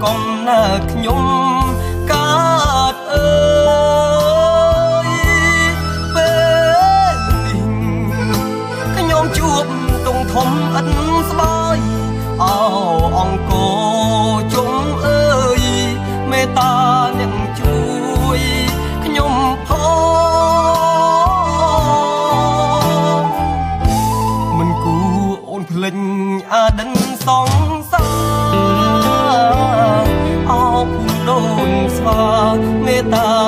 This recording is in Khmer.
កុំណាខ្ញុំកើតអើយពេលនេះខ្ញុំជួបតុងធំឥតស្បើយអោអង្គជុំអើយមេត្តាអ្នកជួយខ្ញុំផងមិនគួរអូនភ្លេចអដិនសង្សារអោភូដូនស្វាមេត្តា